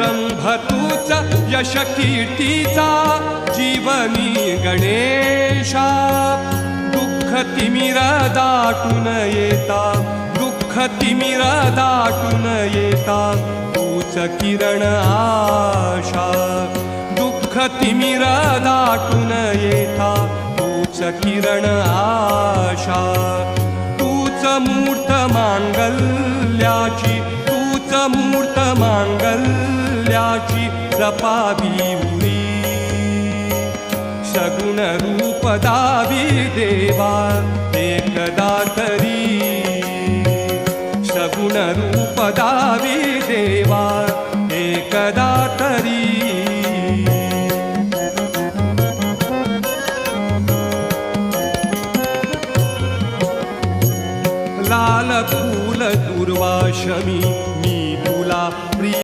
रंभ तूच यश कीर्तीचा जीवनी गणेशा दुःख तिमिर दाटून येता दुःख तिमिर दाटून येता तूच किरण आशा दुःख तिमिर दाटून येता तूच किरण आशा तूच मूर्त मांगल्याची तूच मूर्त मांगल्याची जपावी उरी सगुण रूप दावी देवा